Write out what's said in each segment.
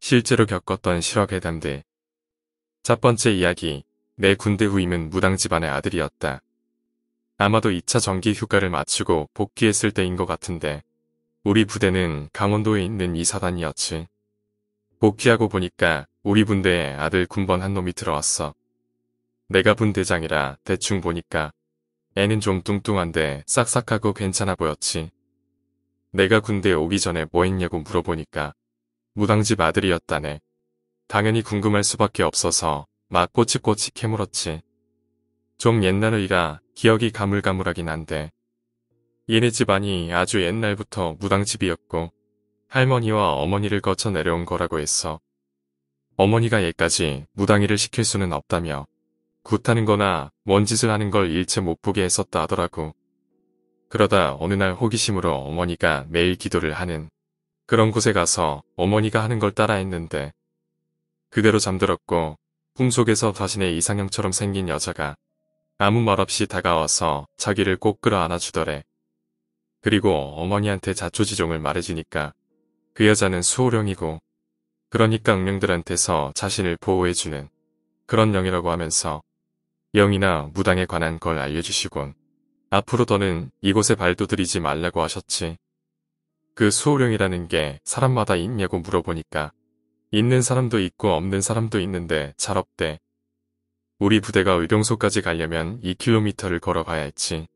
실제로 겪었던 실화괴담들. 첫 번째 이야기, 내 군대 후임은 무당 집안의 아들이었다. 아마도 2차 정기 휴가를 마치고 복귀했을 때인 것 같은데 우리 부대는 강원도에 있는 이사단이었지. 복귀하고 보니까 우리 분대에 아들 군번 한 놈이 들어왔어. 내가 분대장이라 대충 보니까 애는 좀 뚱뚱한데 싹싹하고 괜찮아 보였지. 내가 군대에 오기 전에 뭐 했냐고 물어보니까 무당집 아들이었다네. 당연히 궁금할 수밖에 없어서 막 꼬치꼬치 캐물었지. 좀 옛날이라 기억이 가물가물하긴 한데 얘네 집안이 아주 옛날부터 무당집이었고 할머니와 어머니를 거쳐 내려온 거라고 했어. 어머니가 얘까지 무당일을 시킬 수는 없다며 굿하는 거나 뭔 짓을 하는 걸 일체 못 보게 했었다 하더라고. 그러다 어느 날 호기심으로 어머니가 매일 기도를 하는 그런 곳에 가서 어머니가 하는 걸 따라 했는데 그대로 잠들었고 꿈속에서 자신의 이상형처럼 생긴 여자가 아무 말 없이 다가와서 자기를 꼭 끌어안아주더래. 그리고 어머니한테 자초지종을 말해주니까 그 여자는 수호령이고 그러니까 응령들한테서 자신을 보호해주는 그런 영이라고 하면서 영이나 무당에 관한 걸 알려주시곤 앞으로 더는 이곳에 발도 들이지 말라고 하셨지. 그 수호령이라는 게 사람마다 있냐고 물어보니까 있는 사람도 있고 없는 사람도 있는데 잘 없대. 우리 부대가 의병소까지 가려면 2km를 걸어가야 했지.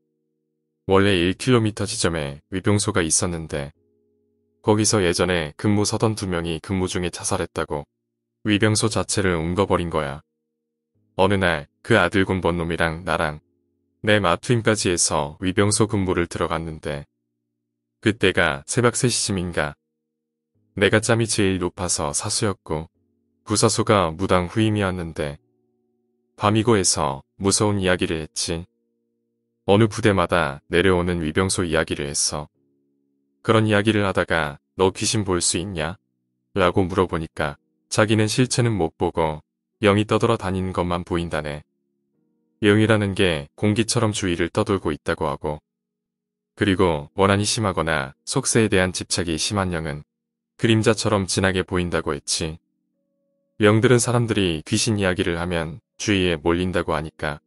원래 1km 지점에 의병소가 있었는데 거기서 예전에 근무 서던 2명이 근무 중에 자살했다고 의병소 자체를 옮겨버린 거야. 어느 날 그 아들 군번 놈이랑 나랑 내 마투임까지 해서 의병소 근무를 들어갔는데 그때가 새벽 3시쯤인가. 내가 짬이 제일 높아서 사수였고 부사수가 무당 후임이었는데 밤이고 해서 무서운 이야기를 했지. 어느 부대마다 내려오는 위병소 이야기를 했어. 그런 이야기를 하다가 너 귀신 볼 수 있냐? 라고 물어보니까 자기는 실체는 못 보고 영이 떠돌아 다니는 것만 보인다네. 영이라는 게 공기처럼 주위를 떠돌고 있다고 하고 그리고 원한이 심하거나 속세에 대한 집착이 심한 영은 그림자처럼 진하게 보인다고 했지. 영들은 사람들이 귀신 이야기를 하면 주위에 몰린다고 하니까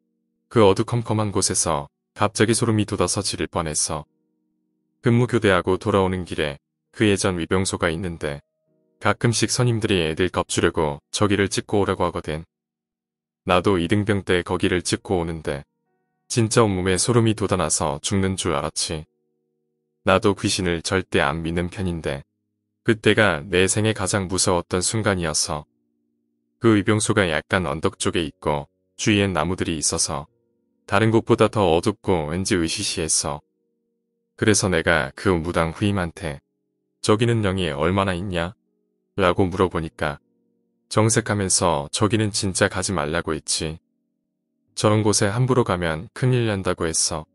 그 어두컴컴한 곳에서 갑자기 소름이 돋아서 지를 뻔했어. 근무 교대하고 돌아오는 길에 그 예전 위병소가 있는데 가끔씩 선임들이 애들 겁주려고 저기를 찍고 오라고 하거든. 나도 이등병 때 거기를 찍고 오는데 진짜 온몸에 소름이 돋아나서 죽는 줄 알았지. 나도 귀신을 절대 안 믿는 편인데 그때가 내 생에 가장 무서웠던 순간이었어. 그 의병소가 약간 언덕 쪽에 있고 주위엔 나무들이 있어서 다른 곳보다 더 어둡고 왠지 으시시했어. 그래서 내가 그 무당 후임한테 저기는 영이 얼마나 있냐? 라고 물어보니까 정색하면서 저기는 진짜 가지 말라고 했지. 저런 곳에 함부로 가면 큰일 난다고 했어.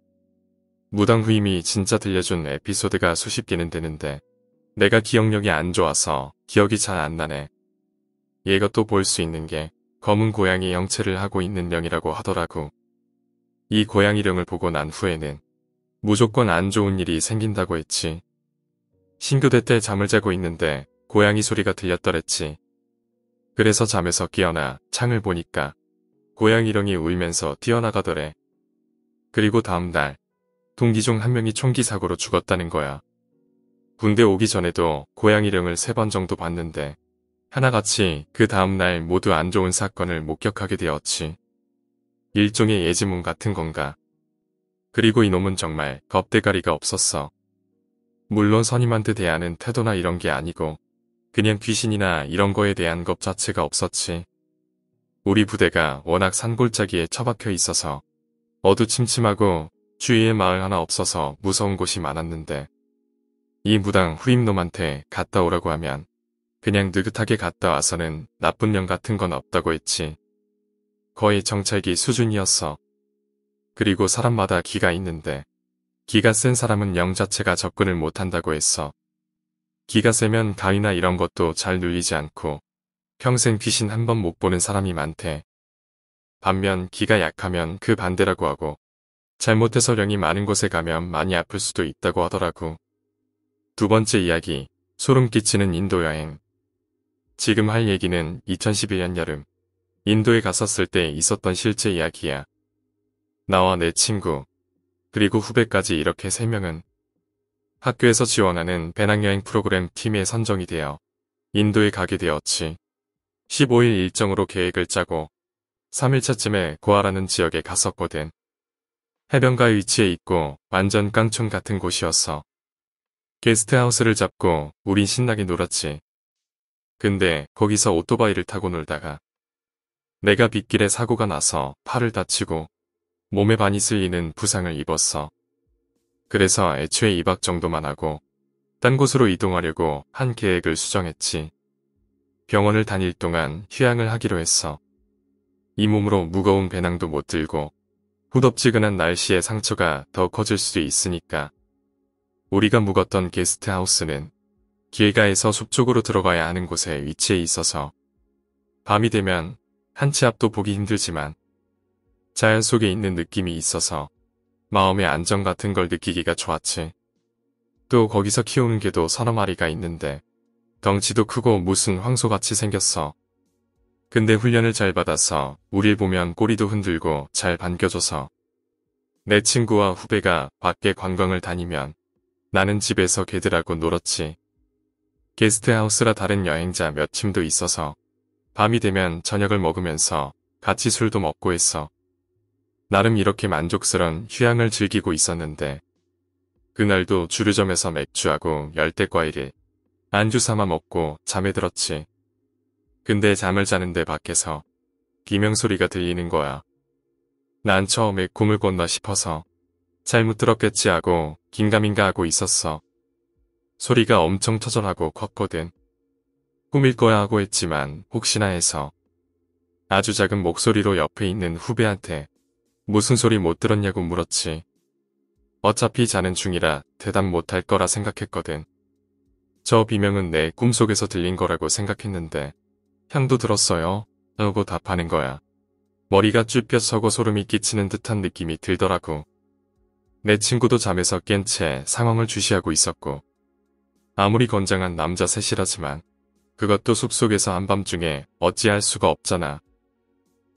무당 후임이 진짜 들려준 에피소드가 수십 개는 되는데 내가 기억력이 안 좋아서 기억이 잘 안 나네. 얘가 또 볼 수 있는 게 검은 고양이 영체를 하고 있는 영이라고 하더라고. 이 고양이령을 보고 난 후에는 무조건 안 좋은 일이 생긴다고 했지. 신교대 때 잠을 자고 있는데 고양이 소리가 들렸더랬지. 그래서 잠에서 깨어나 창을 보니까 고양이령이 울면서 뛰어나가더래. 그리고 다음날 동기 중 한 명이 총기 사고로 죽었다는 거야. 군대 오기 전에도 고양이령을 3번 정도 봤는데 하나같이 그 다음날 모두 안 좋은 사건을 목격하게 되었지. 일종의 예지몽 같은 건가. 그리고 이놈은 정말 겁대가리가 없었어. 물론 선임한테 대하는 태도나 이런 게 아니고 그냥 귀신이나 이런 거에 대한 겁 자체가 없었지. 우리 부대가 워낙 산골짜기에 처박혀 있어서 어두침침하고 주위에 마을 하나 없어서 무서운 곳이 많았는데 이 무당 후임놈한테 갔다 오라고 하면 그냥 느긋하게 갔다 와서는 나쁜 영 같은 건 없다고 했지. 거의 정찰기 수준이었어. 그리고 사람마다 기가 있는데 기가 센 사람은 영 자체가 접근을 못한다고 했어. 기가 세면 가위나 이런 것도 잘 눌리지 않고 평생 귀신 한 번 못 보는 사람이 많대. 반면 기가 약하면 그 반대라고 하고 잘못해서 영이 많은 곳에 가면 많이 아플 수도 있다고 하더라고. 두 번째 이야기, 소름 끼치는 인도 여행. 지금 할 얘기는 2011년 여름 인도에 갔었을 때 있었던 실제 이야기야. 나와 내 친구 그리고 후배까지 이렇게 3명은 학교에서 지원하는 배낭여행 프로그램 팀에 선정이 되어 인도에 가게 되었지. 15일 일정으로 계획을 짜고 3일차쯤에 고아라는 지역에 갔었거든. 해변가 위치에 있고 완전 깡촌 같은 곳이었어. 게스트하우스를 잡고 우린 신나게 놀았지. 근데 거기서 오토바이를 타고 놀다가 내가 빗길에 사고가 나서 팔을 다치고 몸에 많이 쓸리는 부상을 입었어. 그래서 애초에 2박 정도만 하고 딴 곳으로 이동하려고 한 계획을 수정했지. 병원을 다닐 동안 휴양을 하기로 했어. 이 몸으로 무거운 배낭도 못 들고 후덥지근한 날씨에 상처가 더 커질 수도 있으니까. 우리가 묵었던 게스트하우스는 길가에서 숲 쪽으로 들어가야 하는 곳에 위치해 있어서 밤이 되면 한 치 앞도 보기 힘들지만 자연 속에 있는 느낌이 있어서 마음의 안정 같은 걸 느끼기가 좋았지. 또 거기서 키우는 개도 3-4마리가 있는데 덩치도 크고 무슨 황소같이 생겼어. 근데 훈련을 잘 받아서 우릴 보면 꼬리도 흔들고 잘 반겨줘서 내 친구와 후배가 밖에 관광을 다니면 나는 집에서 개들하고 놀았지. 게스트하우스라 다른 여행자 몇 팀도 있어서 밤이 되면 저녁을 먹으면서 같이 술도 먹고 했어. 나름 이렇게 만족스런 휴양을 즐기고 있었는데 그날도 주류점에서 맥주하고 열대과일을 안주 삼아 먹고 잠에 들었지. 근데 잠을 자는데 밖에서 비명소리가 들리는 거야. 난 처음에 꿈을 꿨나 싶어서 잘못 들었겠지 하고 긴가민가 하고 있었어. 소리가 엄청 처절하고 컸거든. 꿈일 거야 하고 했지만 혹시나 해서 아주 작은 목소리로 옆에 있는 후배한테 무슨 소리 못 들었냐고 물었지. 어차피 자는 중이라 대답 못할 거라 생각했거든. 저 비명은 내 꿈속에서 들린 거라고 생각했는데 형도 들었어요? 라고 답하는 거야. 머리가 쭈뼛 서고 소름이 끼치는 듯한 느낌이 들더라고. 내 친구도 잠에서 깬 채 상황을 주시하고 있었고 아무리 건장한 남자 셋이라지만 그것도 숲속에서 한밤중에 어찌할 수가 없잖아.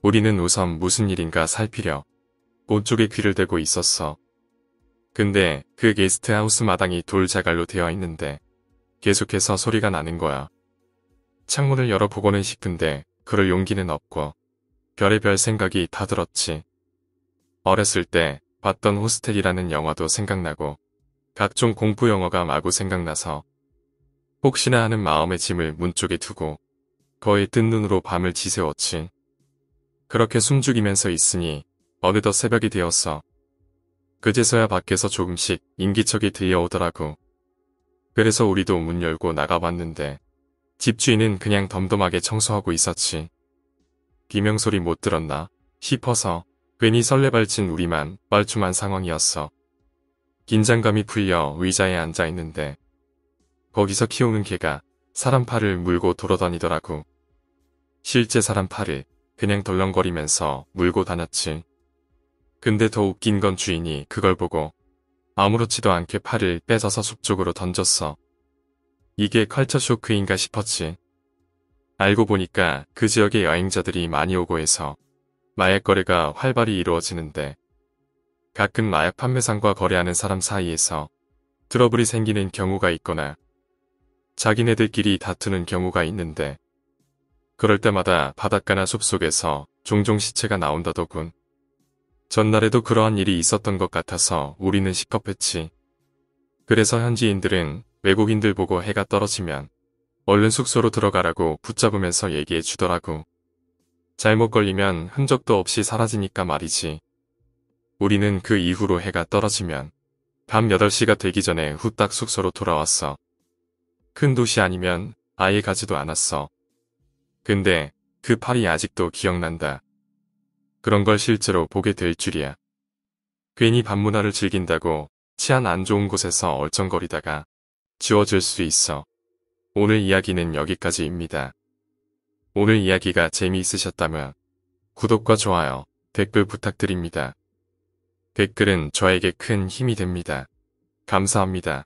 우리는 우선 무슨 일인가 살피려 옷 쪽에 귀를 대고 있었어. 근데 그 게스트하우스 마당이 돌자갈로 되어 있는데 계속해서 소리가 나는 거야. 창문을 열어보고는 싶은데 그럴 용기는 없고 별의별 생각이 다 들었지. 어렸을 때 봤던 호스텔이라는 영화도 생각나고 각종 공포 영화가 마구 생각나서 혹시나 하는 마음의 짐을 문 쪽에 두고 거의 뜬 눈으로 밤을 지새웠지. 그렇게 숨죽이면서 있으니 어느덧 새벽이 되었어. 그제서야 밖에서 조금씩 인기척이 들려오더라고. 그래서 우리도 문 열고 나가봤는데 집주인은 그냥 덤덤하게 청소하고 있었지. 비명소리 못 들었나 싶어서 괜히 설레발친 우리만 뻘쭘한 상황이었어. 긴장감이 풀려 의자에 앉아있는데 거기서 키우는 개가 사람 팔을 물고 돌아다니더라고. 실제 사람 팔을 그냥 덜렁거리면서 물고 다녔지. 근데 더 웃긴 건 주인이 그걸 보고 아무렇지도 않게 팔을 뺏어서 숲 쪽으로 던졌어. 이게 컬처 쇼크인가 싶었지. 알고 보니까 그 지역에 여행자들이 많이 오고 해서 마약 거래가 활발히 이루어지는데 가끔 마약 판매상과 거래하는 사람 사이에서 트러블이 생기는 경우가 있거나 자기네들끼리 다투는 경우가 있는데 그럴 때마다 바닷가나 숲속에서 종종 시체가 나온다더군. 전날에도 그러한 일이 있었던 것 같아서 우리는 시겁했지. 그래서 현지인들은 외국인들 보고 해가 떨어지면 얼른 숙소로 들어가라고 붙잡으면서 얘기해 주더라고. 잘못 걸리면 흔적도 없이 사라지니까 말이지. 우리는 그 이후로 해가 떨어지면 밤 8시가 되기 전에 후딱 숙소로 돌아왔어. 큰 도시 아니면 아예 가지도 않았어. 근데 그 팔이 아직도 기억난다. 그런 걸 실제로 보게 될 줄이야. 괜히 밤문화를 즐긴다고 치안 안 좋은 곳에서 얼쩡거리다가 지워질 수 있어. 오늘 이야기는 여기까지입니다. 오늘 이야기가 재미있으셨다면 구독과 좋아요, 댓글 부탁드립니다. 댓글은 저에게 큰 힘이 됩니다. 감사합니다.